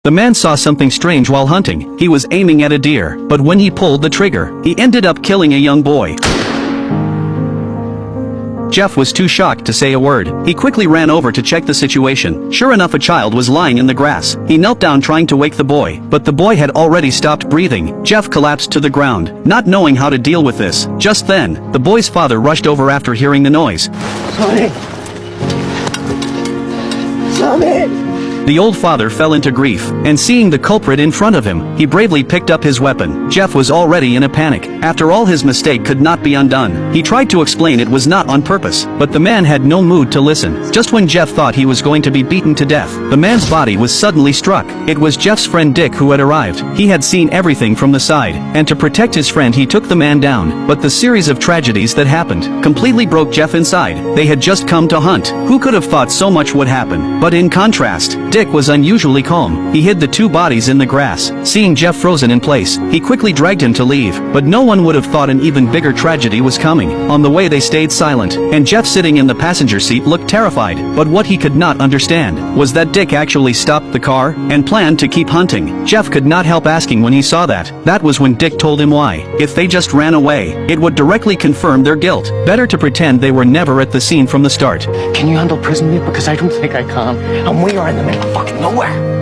The man saw something strange while hunting. He was aiming at a deer, but when he pulled the trigger, he ended up killing a young boy. Jeff was too shocked to say a word. He quickly ran over to check the situation. Sure enough, a child was lying in the grass. He knelt down trying to wake the boy, but the boy had already stopped breathing. Jeff collapsed to the ground, not knowing how to deal with this. Just then, the boy's father rushed over after hearing the noise. Sonny! Sonny! The old father fell into grief, and seeing the culprit in front of him, he bravely picked up his weapon. Jeff was already in a panic. After all, his mistake could not be undone. He tried to explain it was not on purpose, but the man had no mood to listen. Just when Jeff thought he was going to be beaten to death, the man's body was suddenly struck. It was Jeff's friend Dick who had arrived. He had seen everything from the side, and to protect his friend he took the man down. But the series of tragedies that happened completely broke Jeff inside. They had just come to hunt. Who could have thought so much would happen? But in contrast, Dick was unusually calm. He hid the two bodies in the grass. Seeing Jeff frozen in place, he quickly dragged him to leave, but no one would have thought an even bigger tragedy was coming. On the way they stayed silent, and Jeff sitting in the passenger seat looked terrified. But what he could not understand was that Dick actually stopped the car and planned to keep hunting. Jeff could not help asking when he saw that. That was when Dick told him why. If they just ran away, it would directly confirm their guilt. Better to pretend they were never at the scene from the start. Can you handle prison meat? Because I don't think I can. And we are in the middle of fucking nowhere.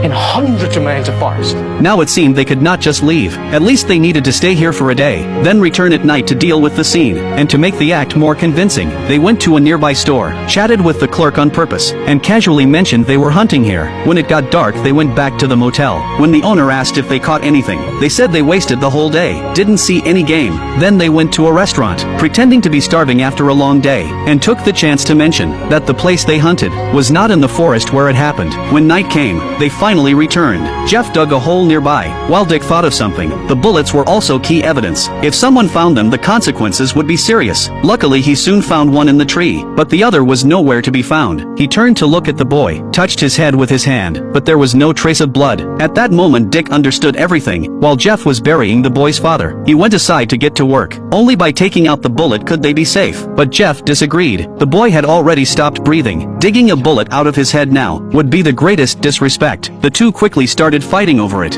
In hundreds of miles of forest. Now it seemed they could not just leave. At least they needed to stay here for a day, then return at night to deal with the scene. And to make the act more convincing, they went to a nearby store, chatted with the clerk on purpose, and casually mentioned they were hunting here. When it got dark, they went back to the motel. When the owner asked if they caught anything, they said they wasted the whole day, didn't see any game. Then they went to a restaurant, pretending to be starving after a long day, and took the chance to mention that the place they hunted was not in the forest where it happened. When night came, they finally returned. Jeff dug a hole nearby, while Dick thought of something. The bullets were also key evidence. If someone found them, the consequences would be serious. Luckily, he soon found one in the tree, but the other was nowhere to be found. He turned to look at the boy, touched his head with his hand, but there was no trace of blood. At that moment, Dick understood everything. While Jeff was burying the boy's father, he went aside to get to work. Only by taking out the bullet could they be safe. But Jeff disagreed. The boy had already stopped breathing. Digging a bullet out of his head now would be the greatest disrespect. The two quickly started fighting over it.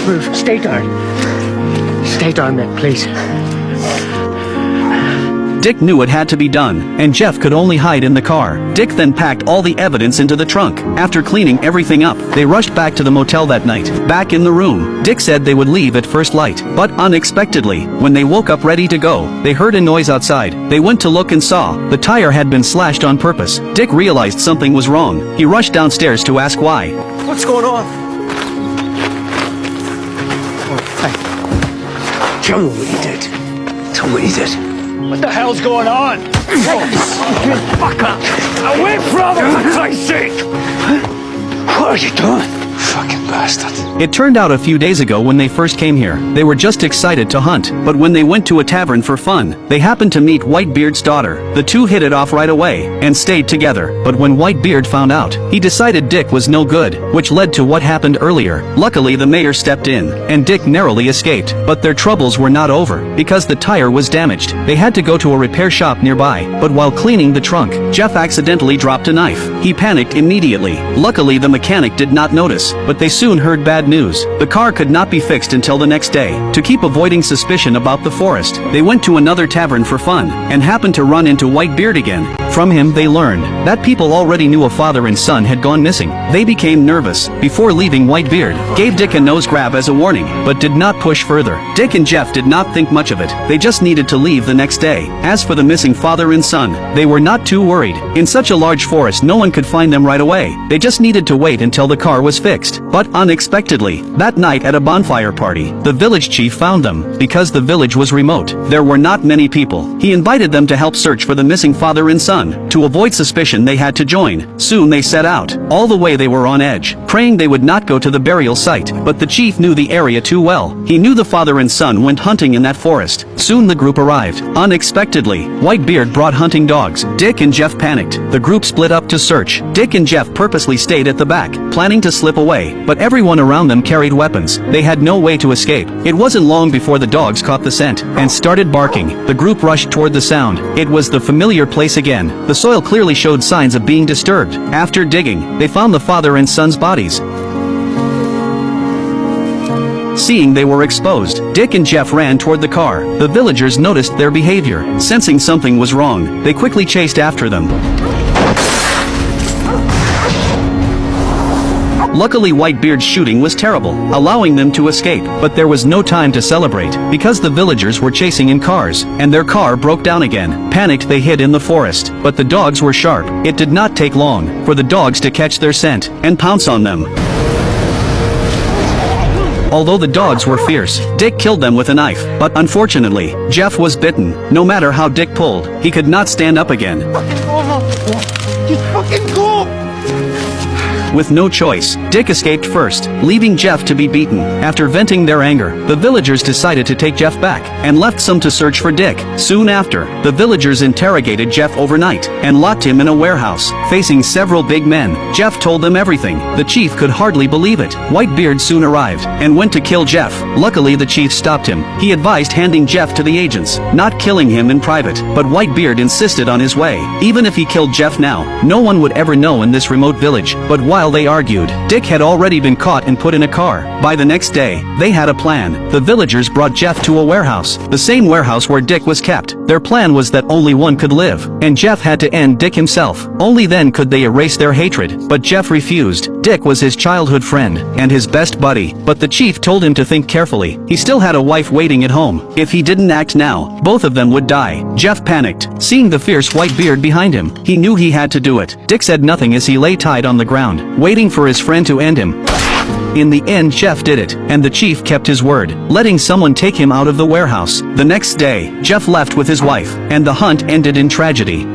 Bruce, stay down. Stay down, mate, please. Dick knew it had to be done, and Jeff could only hide in the car. Dick then packed all the evidence into the trunk. After cleaning everything up, they rushed back to the motel that night. Back in the room, Dick said they would leave at first light. But unexpectedly, when they woke up ready to go, they heard a noise outside. They went to look and saw the tire had been slashed on purpose. Dick realized something was wrong. He rushed downstairs to ask why. What's going on? Tell me what you did. Tell me what you did. What the hell's going on? Fuck up! Away from him, for Christ's sake! What are you doing? Fucking bastard. It turned out a few days ago when they first came here, they were just excited to hunt, but when they went to a tavern for fun, they happened to meet Whitebeard's daughter. The two hit it off right away, and stayed together, but when Whitebeard found out, he decided Dick was no good, which led to what happened earlier. Luckily the mayor stepped in, and Dick narrowly escaped, but their troubles were not over, because the tire was damaged. They had to go to a repair shop nearby, but while cleaning the trunk, Jeff accidentally dropped a knife. He panicked immediately. Luckily the mechanic did not notice, but they soon heard bad news. The car could not be fixed until the next day. To keep avoiding suspicion about the forest, they went to another tavern for fun, and happened to run into Whitebeard again. From him they learned that people already knew a father and son had gone missing. They became nervous. Before leaving, Whitebeard gave Dick a nose grab as a warning, but did not push further. Dick and Jeff did not think much of it. They just needed to leave the next day. As for the missing father and son, they were not too worried. In such a large forest, no one could find them right away. They just needed to wait until the car was fixed. But unexpectedly, that night at a bonfire party, the village chief found them. Because the village was remote, there were not many people. He invited them to help search for the missing father and son. To avoid suspicion, they had to join. Soon they set out. All the way they were on edge, praying they would not go to the burial site. But the chief knew the area too well. He knew the father and son went hunting in that forest. Soon the group arrived. Unexpectedly, Whitebeard brought hunting dogs. Dick and Jeff panicked. The group split up to search. Dick and Jeff purposely stayed at the back, planning to slip away, but everyone around them carried weapons. They had no way to escape. It wasn't long before the dogs caught the scent and started barking. The group rushed toward the sound. It was the familiar place again. The soil clearly showed signs of being disturbed. After digging, they found the father and son's bodies. Seeing they were exposed, Dick and Jeff ran toward the car. The villagers noticed their behavior. Sensing something was wrong, they quickly chased after them. Luckily, Whitebeard's shooting was terrible, allowing them to escape, but there was no time to celebrate, because the villagers were chasing in cars, and their car broke down again. Panicked, they hid in the forest, but the dogs were sharp. It did not take long for the dogs to catch their scent and pounce on them. Although the dogs were fierce, Dick killed them with a knife, but unfortunately, Jeff was bitten. No matter how Dick pulled, he could not stand up again. Just fucking go! With no choice, Dick escaped first, leaving Jeff to be beaten. After venting their anger, the villagers decided to take Jeff back, and left some to search for Dick. Soon after, the villagers interrogated Jeff overnight, and locked him in a warehouse, facing several big men. Jeff told them everything. The chief could hardly believe it. Whitebeard soon arrived, and went to kill Jeff. Luckily, the chief stopped him. He advised handing Jeff to the agents, not killing him in private, but Whitebeard insisted on his way. Even if he killed Jeff now, no one would ever know in this remote village. But while they argued, Dick had already been caught and put in a car. By the next day, they had a plan. The villagers brought Jeff to a warehouse, the same warehouse where Dick was kept. Their plan was that only one could live, and Jeff had to end Dick himself. Only then could they erase their hatred, but Jeff refused. Dick was his childhood friend, and his best buddy, but the chief told him to think carefully. He still had a wife waiting at home. If he didn't act now, both of them would die. Jeff panicked, seeing the fierce Whitebeard behind him. He knew he had to do it. Dick said nothing as he lay tied on the ground, waiting for his friend to end him. In the end, Jeff did it, and the chief kept his word, letting someone take him out of the warehouse. The next day, Jeff left with his wife, and the hunt ended in tragedy.